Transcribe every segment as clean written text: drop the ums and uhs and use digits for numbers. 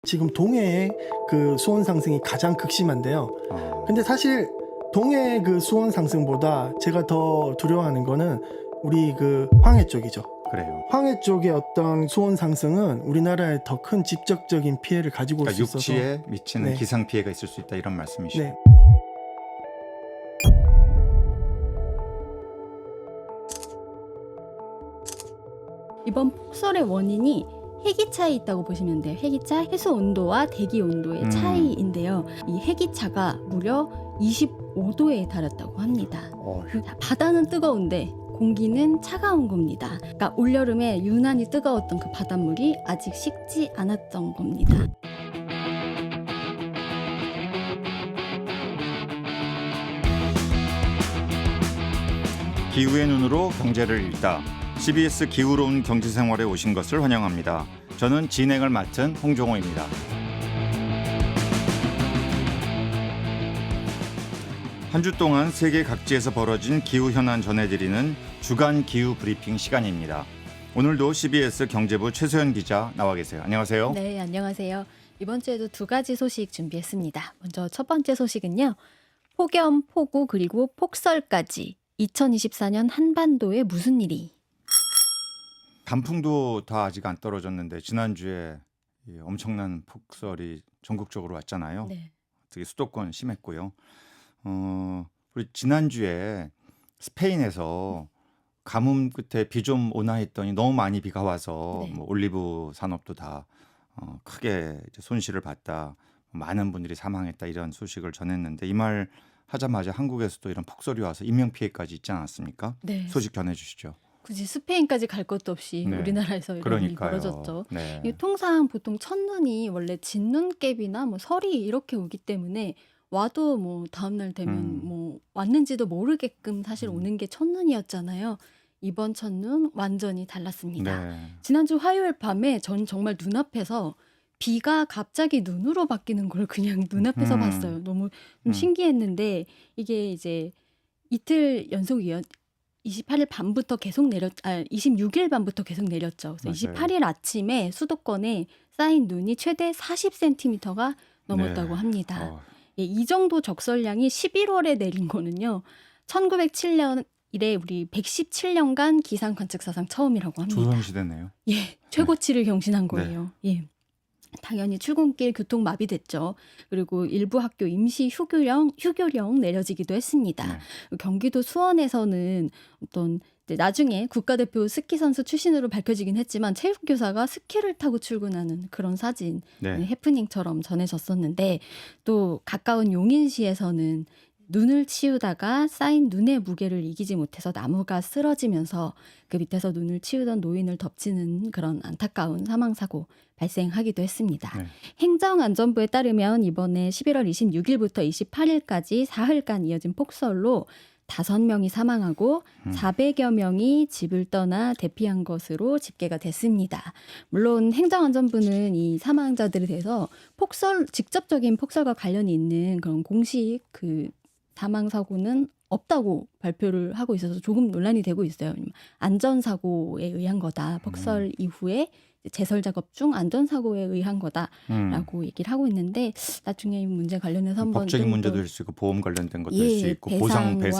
지금 동해의 그 수온 상승이 가장 극심한데요. 어. 근데 사실 동해 그 수온 상승보다 제가 더 두려워하는 거는 우리 그 황해 쪽이죠. 그래요. 황해 쪽의 어떤 수온 상승은 우리나라에 더 큰 직접적인 피해를 가지고 올 수 그러니까 있어서 육지에 미치는 네. 기상 피해가 있을 수 있다 이런 말씀이시죠. 네. 이번 폭설의 원인이 해기차에 있다고 보시면 돼요. 해기차 해수 온도와 대기 온도의 차이인데요. 이 해기차가 무려 25도에 달했다고 합니다. 자, 바다는 뜨거운데 공기는 차가운 겁니다. 그러니까 올여름에 유난히 뜨거웠던 그 바닷물이 아직 식지 않았던 겁니다. 기후의 눈으로 경제를 읽다. CBS 기후로운 경제생활에 오신 것을 환영합니다. 저는 진행을 맡은 홍종호입니다. 한 주 동안 세계 각지에서 벌어진 기후 현안 전해드리는 주간 기후 브리핑 시간입니다. 오늘도 CBS 경제부 최소연 기자 나와 계세요. 안녕하세요. 네, 안녕하세요. 이번 주에도 두 가지 소식 준비했습니다. 먼저 첫 번째 소식은요. 폭염, 폭우 그리고 폭설까지 2024년 한반도에 무슨 일이? 단풍도 다 아직 안 떨어졌는데 지난주에 이 엄청난 폭설이 전국적으로 왔잖아요. 네. 특히 수도권 심했고요. 우리 지난주에 스페인에서 가뭄 끝에 비 좀 오나 했더니 너무 많이 비가 와서 네. 뭐 올리브 산업도 다 크게 이제 손실을 봤다. 많은 분들이 사망했다 이런 소식을 전했는데 이 말 하자마자 한국에서도 이런 폭설이 와서 인명 피해까지 있지 않았습니까? 네. 소식 전해주시죠. 굳이 스페인까지 갈 것도 없이 네. 우리나라에서 이런 일이 그러니까요. 벌어졌죠. 네. 이 통상 보통 첫눈이 원래 진눈깨비나 뭐 설이 이렇게 오기 때문에 와도 뭐 다음날 되면 뭐 왔는지도 모르게끔 사실 오는 게 첫눈이었잖아요. 이번 첫눈 완전히 달랐습니다. 네. 지난주 화요일 밤에 전 정말 눈앞에서 비가 갑자기 눈으로 바뀌는 걸 그냥 눈앞에서 봤어요. 너무 좀 신기했는데 이게 이제 이틀 연속이요. 28일 밤부터 계속 26일 밤부터 계속 내렸죠. 그래서 맞아요. 28일 아침에 수도권에 쌓인 눈이 최대 40cm가 넘었다고 네. 합니다. 예, 이 정도 적설량이 11월에 내린 거는요. 1907년 이래 우리 117년간 기상 관측 사상 처음이라고 합니다. 조선시대네요. 예, 최고치를 경신한 거예요. 예. 당연히 출근길 교통 마비됐죠. 그리고 일부 학교 임시 휴교령 내려지기도 했습니다. 네. 경기도 수원에서는 어떤 이제 나중에 국가대표 스키 선수 출신으로 밝혀지긴 했지만 체육교사가 스키를 타고 출근하는 그런 사진 네. 해프닝처럼 전해졌었는데 또 가까운 용인시에서는 눈을 치우다가 쌓인 눈의 무게를 이기지 못해서 나무가 쓰러지면서 그 밑에서 눈을 치우던 노인을 덮치는 그런 안타까운 사망사고 발생하기도 했습니다. 네. 행정안전부에 따르면 이번에 11월 26일부터 28일까지 사흘간 이어진 폭설로 5명이 사망하고 400여 명이 집을 떠나 대피한 것으로 집계가 됐습니다. 물론 행정안전부는 이 사망자들에 대해서 직접적인 폭설과 관련이 있는 그런 공식 그 사망 사고는 없다고 발표를 하고 있어서 조금 논란이 되고 있어요. 안전사고에 의한 거다. 폭설 이후에 제설 작업 중 안전사고에 의한 거다라고 얘기를 하고 있는데 나중에 이 문제 관련해서 한번 법적인 좀 문제도 더 있을 수 있고 보험 관련된 것도 예, 있을 수 있고 보상 문제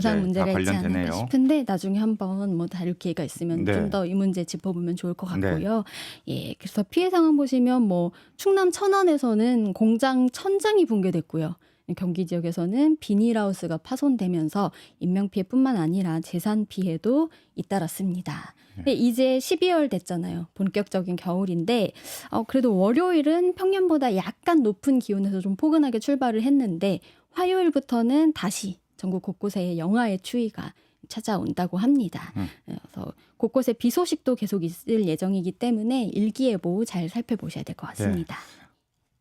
다 문제가 있지 않을까 관련되네요. 싶은데 나중에 한번 뭐 다룰 기회가 있으면 네. 좀 더 이 문제 짚어보면 좋을 것 같고요. 예, 그래서 피해 상황 보시면 뭐 충남 천안에서는 공장 천장이 붕괴됐고요. 경기 지역에서는 비닐하우스가 파손되면서 인명피해뿐만 아니라 재산 피해도 잇따랐습니다. 근데 이제 12월 됐잖아요. 본격적인 겨울인데 그래도 월요일은 평년보다 약간 높은 기온에서 좀 포근하게 출발을 했는데 화요일부터는 다시 전국 곳곳에 영하의 추위가 찾아온다고 합니다. 그래서 곳곳에 비 소식도 계속 있을 예정이기 때문에 일기예보 잘 살펴보셔야 될 것 같습니다.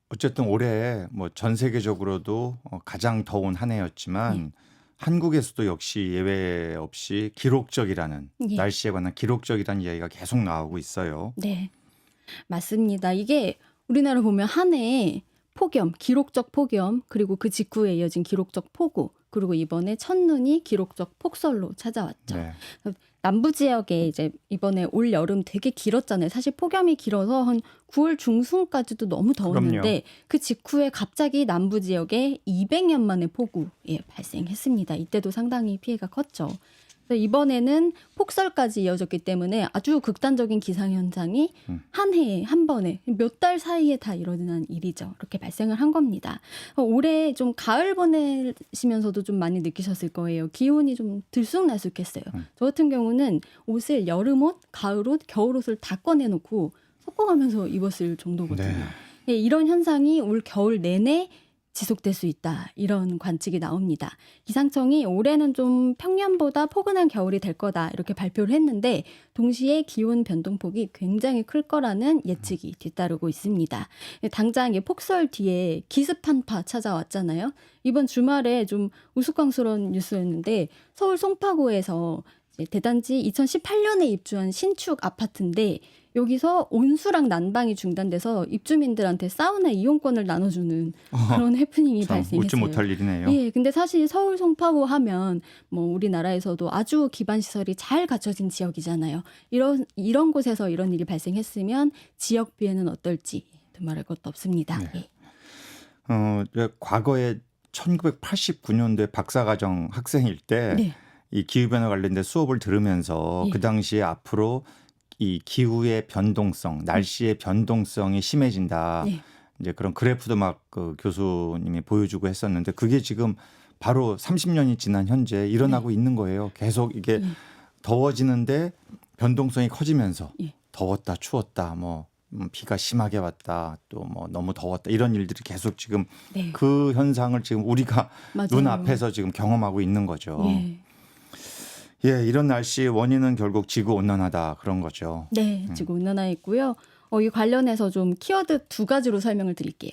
어쨌든 올해 뭐 전 세계적으로도 가장 더운 한 해였지만 한국에서도 역시 예외 없이 기록적이라는 예. 날씨에 관한 기록적이라는 이야기가 계속 나오고 있어요. 네, 맞습니다. 이게 우리나라 보면 한 해에 폭염, 기록적 폭염, 그리고 그 직후에 이어진 기록적 폭우, 그리고 이번에 첫눈이 기록적 폭설로 찾아왔죠. 네. 남부 지역에 이제 이번에 올 여름 되게 길었잖아요. 사실 폭염이 길어서 한 9월 중순까지도 너무 더웠는데 그럼요. 그 직후에 갑자기 남부 지역에 200년 만에 폭우 발생했습니다. 이때도 상당히 피해가 컸죠. 그래서 이번에는 폭설까지 이어졌기 때문에 아주 극단적인 기상현상이 한 해에 한 번에 몇 달 사이에 다 일어난 일이죠. 이렇게 발생을 한 겁니다. 올해 좀 가을 보내시면서도 좀 많이 느끼셨을 거예요. 기온이 좀 들쑥날쑥했어요. 저 같은 경우는 옷을 여름옷, 가을옷, 겨울옷을 다 꺼내놓고 섞어가면서 입었을 정도거든요. 네. 이런 현상이 올 겨울 내내 지속될 수 있다. 이런 관측이 나옵니다. 기상청이 올해는 좀 평년보다 포근한 겨울이 될 거다. 이렇게 발표를 했는데 동시에 기온 변동폭이 굉장히 클 거라는 예측이 뒤따르고 있습니다. 당장 폭설 뒤에 기습 한파 찾아왔잖아요. 이번 주말에 좀 우스꽝스러운 뉴스였는데 서울 송파구에서 대단지 2018년에 입주한 신축 아파트인데 여기서 온수랑 난방이 중단돼서 입주민들한테 사우나 이용권을 나눠주는 그런 해프닝이 참 발생했어요. 웃지 못할 일이네요. 예, 근데 사실 서울 송파구 하면 뭐 우리나라에서도 아주 기반 시설이 잘 갖춰진 지역이잖아요. 이런 곳에서 이런 일이 발생했으면 지역 피해는 어떨지 말할 것도 없습니다. 네. 예. 과거에 1989년도에 박사과정 학생일 때 이 네. 기후변화 관련된 수업을 들으면서 예. 그 당시에 앞으로 이 기후의 변동성, 날씨의 변동성이 심해진다. 네. 이제 그런 그래프도 막 그 교수님이 보여주고 했었는데 그게 지금 바로 30년이 지난 현재 일어나고 있는 거예요. 계속 이게 더워지는데 변동성이 커지면서 예. 더웠다, 추웠다, 뭐 비가 심하게 왔다, 또 뭐 너무 더웠다 이런 일들이 계속 지금 네. 그 현상을 지금 우리가 맞아요. 눈앞에서 지금 경험하고 있는 거죠. 예. 예, 이런 날씨의 원인은 결국 지구 온난화다 그런 거죠. 네, 지구 온난화에 있고요. 이 관련해서 좀 키워드 2가지로 설명을 드릴게요.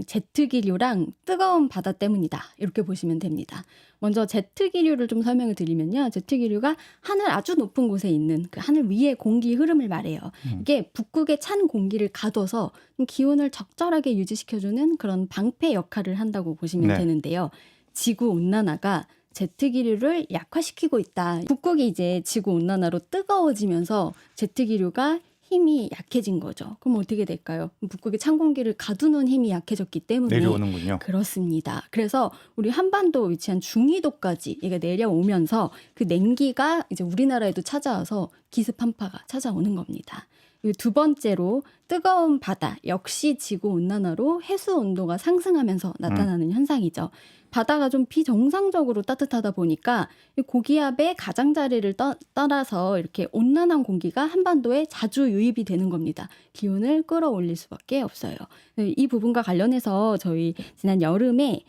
제트기류랑 뜨거운 바다 때문이다. 이렇게 보시면 됩니다. 먼저 제트기류를 좀 설명을 드리면요. 제트기류가 하늘 아주 높은 곳에 있는 그 하늘 위의 공기 흐름을 말해요. 이게 북극의 찬 공기를 가둬서 기온을 적절하게 유지시켜주는 그런 방패 역할을 한다고 보시면 네. 되는데요. 지구 온난화가 제트기류를 약화시키고 있다. 북극이 이제 지구 온난화로 뜨거워지면서 제트기류가 힘이 약해진 거죠. 그럼 어떻게 될까요? 북극의 찬 공기를 가두는 힘이 약해졌기 때문에 내려오는군요. 그렇습니다. 그래서 우리 한반도에 위치한 중위도까지 얘가 내려오면서 그 냉기가 이제 우리나라에도 찾아와서 기습 한파가 찾아오는 겁니다. 그리고 두 번째로 뜨거운 바다 역시 지구 온난화로 해수 온도가 상승하면서 나타나는 현상이죠. 바다가 좀 비정상적으로 따뜻하다 보니까 고기압의 가장자리를 따라서 이렇게 온난한 공기가 한반도에 자주 유입이 되는 겁니다. 기온을 끌어올릴 수밖에 없어요. 이 부분과 관련해서 저희 지난 여름에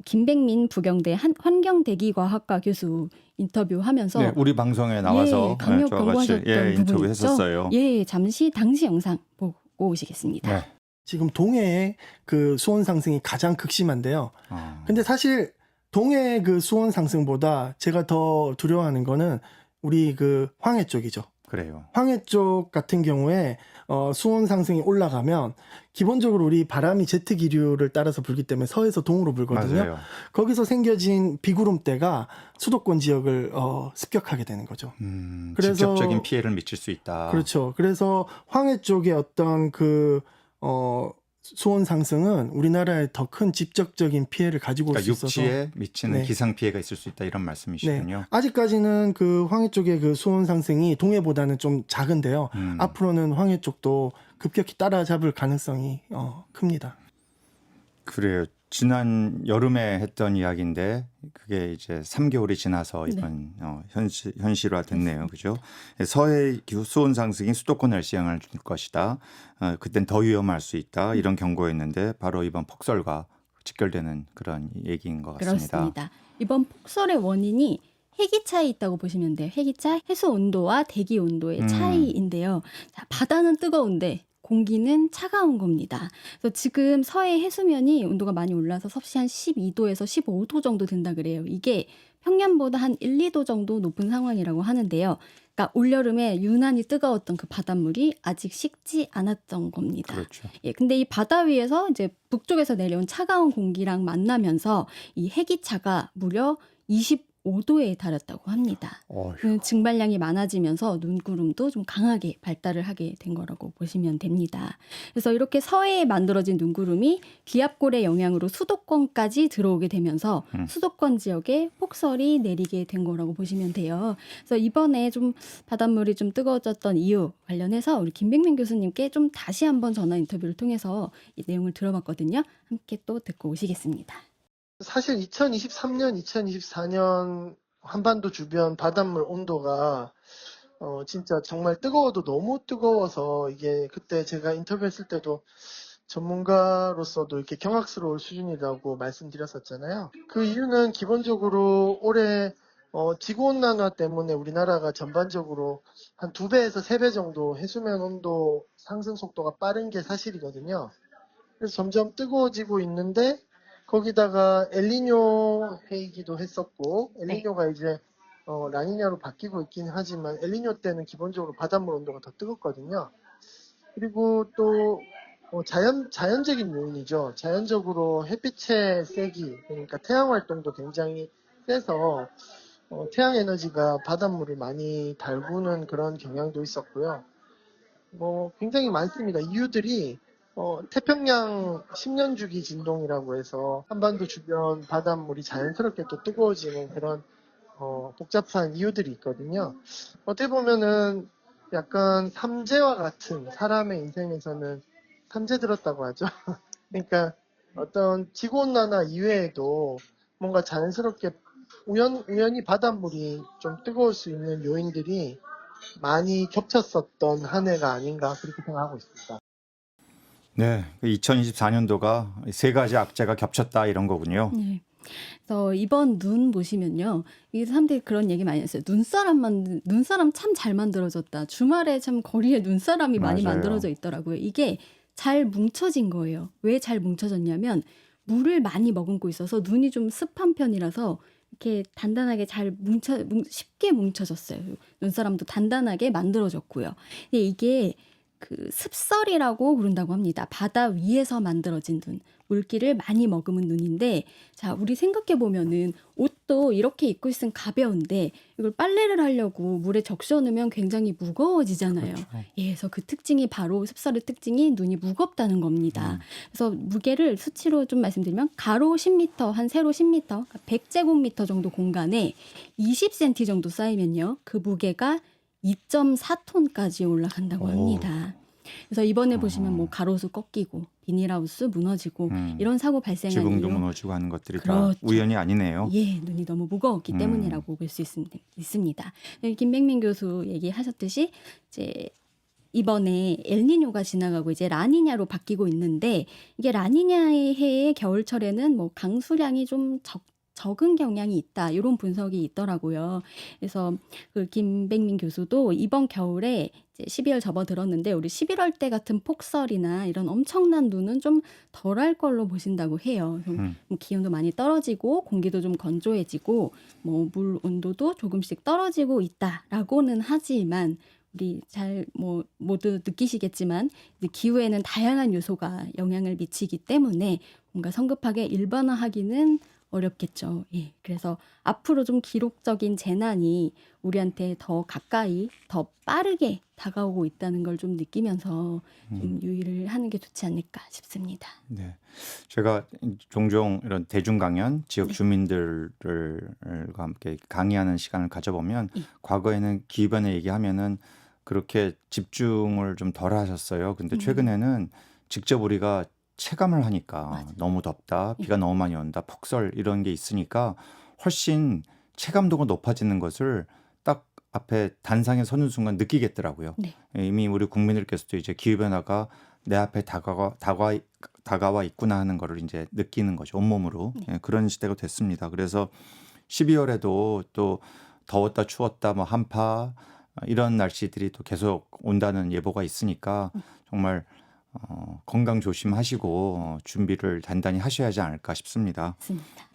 김백민 부경대 환경대기과학과 교수 인터뷰하면서 네, 우리 방송에 나와서 강력 저와 같이 권고하셨던 부분이 인터뷰했었어요. 있죠. 예, 잠시 당시 영상 보고 오시겠습니다. 네. 지금 동해의 그 수온 상승이 가장 극심한데요. 근데 사실 동해 그 수온 상승보다 제가 더 두려워하는 거는 우리 그 황해 쪽이죠. 그래요. 황해 쪽 같은 경우에 수온 상승이 올라가면 기본적으로 우리 바람이 제트 기류를 따라서 불기 때문에 서에서 동으로 불거든요. 맞아요. 거기서 생겨진 비구름대가 수도권 지역을 습격하게 되는 거죠. 그래서 직접적인 피해를 미칠 수 있다. 그렇죠. 그래서 황해 쪽의 어떤 그 수온 상승은 우리나라에 더 큰 직접적인 피해를 가지고 올 수 그러니까 있어서 육지에 미치는 네. 기상 피해가 있을 수 있다 이런 말씀이시군요. 네. 아직까지는 그 황해 쪽의 그 수온 상승이 동해보다는 좀 작은데요. 앞으로는 황해 쪽도 급격히 따라잡을 가능성이 큽니다. 그래요. 지난 여름에 했던 이야기인데 그게 이제 3개월이 지나서 이번 현실화 됐네요. 그죠? 서해 기후 수온 상승이 수도권 날씨에 영향을 줄 것이다. 그땐 더 위험할 수 있다. 이런 경고였는데 바로 이번 폭설과 직결되는 그런 얘기인 것 같습니다. 그렇습니다. 이번 폭설의 원인이 해기차에 있다고 보시면 돼요. 해기차, 해수 온도와 대기 온도의 차이인데요. 자, 바다는 뜨거운데 공기는 차가운 겁니다. 그래서 지금 서해 해수면이 온도가 많이 올라서 섭씨 한 12도에서 15도 정도 된다 그래요. 이게 평년보다 한 1, 2도 정도 높은 상황이라고 하는데요. 그러니까 올여름에 유난히 뜨거웠던 그 바닷물이 아직 식지 않았던 겁니다. 그렇죠. 예, 근데 이 바다 위에서 이제 북쪽에서 내려온 차가운 공기랑 만나면서 이 해기차가 무려 35도에 달했다고 합니다. 어휴. 증발량이 많아지면서 눈구름도 좀 강하게 발달을 하게 된 거라고 보시면 됩니다. 그래서 이렇게 서해에 만들어진 눈구름이 기압골의 영향으로 수도권까지 들어오게 되면서 수도권 지역에 폭설이 내리게 된 거라고 보시면 돼요. 그래서 이번에 좀 바닷물이 좀 뜨거워졌던 이유 관련해서 우리 김백민 교수님께 좀 다시 한번 전화 인터뷰를 통해서 이 내용을 들어봤거든요. 함께 또 듣고 오시겠습니다. 사실 2023년, 2024년 한반도 주변 바닷물 온도가 진짜 정말 뜨거워도 너무 뜨거워서 이게 그때 제가 인터뷰했을 때도 전문가로서도 이렇게 경악스러울 수준이라고 말씀드렸었잖아요. 그 이유는 기본적으로 올해 지구온난화 때문에 우리나라가 전반적으로 한 2배에서 3배 정도 해수면 온도 상승 속도가 빠른 게 사실이거든요. 그래서 점점 뜨거워지고 있는데 거기다가 엘니뇨 해이기도 했었고 엘니뇨가 이제 라니냐로 바뀌고 있긴 하지만 엘니뇨 때는 기본적으로 바닷물 온도가 더 뜨겁거든요. 그리고 또 자연적인 요인이죠. 자연적으로 햇빛의 세기, 그러니까 태양 활동도 굉장히 세서 태양 에너지가 바닷물을 많이 달구는 그런 경향도 있었고요. 굉장히 많습니다. 이유들이 태평양 10년 주기 진동이라고 해서 한반도 주변 바닷물이 자연스럽게 또 뜨거워지는 그런 복잡한 이유들이 있거든요. 어떻게 보면은 약간 삼재와 같은 사람의 인생에서는 삼재 들었다고 하죠. 그러니까 어떤 지구온난화 이외에도 뭔가 자연스럽게 우연히 바닷물이 좀 뜨거울 수 있는 요인들이 많이 겹쳤었던 한 해가 아닌가 그렇게 생각하고 있습니다. 네, 2024년도가 세 가지 악재가 겹쳤다 이런 거군요. 네. 그래서 이번 눈 보시면요. 이게 사람들이 그런 얘기 많이 했어요. 눈사람 참 잘 만들어졌다. 주말에 참 거리에 눈사람이 많이 맞아요. 만들어져 있더라고요. 이게 잘 뭉쳐진 거예요. 왜 잘 뭉쳐졌냐면 물을 많이 머금고 있어서 눈이 좀 습한 편이라서 이렇게 단단하게 쉽게 뭉쳐졌어요. 눈사람도 단단하게 만들어졌고요. 근데 이게 그 습설이라고 부른다고 합니다. 바다 위에서 만들어진 눈, 물기를 많이 머금은 눈인데, 자, 우리 생각해 보면은 옷도 이렇게 입고 있으면 가벼운데 이걸 빨래를 하려고 물에 적셔 놓으면 굉장히 무거워지잖아요. 그렇죠. 예, 그래서 그 특징이 바로 습설의 특징이 눈이 무겁다는 겁니다. 그래서 무게를 수치로 좀 말씀드리면 가로 10m, 한 세로 10m, 그러니까 100제곱미터 정도 공간에 20cm 정도 쌓이면요, 그 무게가 2.4톤까지 올라간다고 합니다. 그래서 이번에 보시면 뭐 가로수 꺾이고 비닐하우스 무너지고 이런 사고 발생한 지붕도 이유, 무너지고 하는 것들이 다 그렇죠. 우연이 아니네요. 예, 눈이 너무 무거웠기 때문이라고 볼 수 있습니다. 김백민 교수 얘기하셨듯이 이제 이번에 엘니뇨가 지나가고 이제 라니냐로 바뀌고 있는데, 이게 라니냐의 해의 겨울철에는 뭐 강수량이 좀 적은 경향이 있다, 이런 분석이 있더라고요. 그래서 그 김백민 교수도 이번 겨울에 이제 12월 접어들었는데 우리 11월 때 같은 폭설이나 이런 엄청난 눈은 좀 덜할 걸로 보신다고 해요. 뭐 기온도 많이 떨어지고 공기도 좀 건조해지고 뭐 물 온도도 조금씩 떨어지고 있다라고는 하지만 우리 모두 느끼시겠지만 이제 기후에는 다양한 요소가 영향을 미치기 때문에 뭔가 성급하게 일반화하기는 어렵겠죠. 예. 그래서 앞으로 좀 기록적인 재난이 우리한테 더 가까이, 더 빠르게 다가오고 있다는 걸 좀 느끼면서 좀 유의를 하는 게 좋지 않을까 싶습니다. 네, 제가 종종 이런 대중 강연, 지역 주민들과 함께 강의하는 시간을 가져보면 과거에는 기후변화 얘기하면은 그렇게 집중을 좀 덜 하셨어요. 근데 최근에는 직접 우리가 체감을 하니까 너무 덥다, 비가 너무 많이 온다, 폭설 이런 게 있으니까 훨씬 체감도가 높아지는 것을 딱 앞에 단상에 서는 순간 느끼겠더라고요. 네. 이미 우리 국민들께서도 이제 기후변화가 내 앞에 다가와 있구나 하는 거를 이제 느끼는 거죠. 온몸으로. 예, 그런 시대가 됐습니다. 그래서 12월에도 또 더웠다 추웠다 뭐 한파 이런 날씨들이 또 계속 온다는 예보가 있으니까 정말 건강 조심하시고 준비를 단단히 하셔야 하지 않을까 싶습니다. 맞습니다.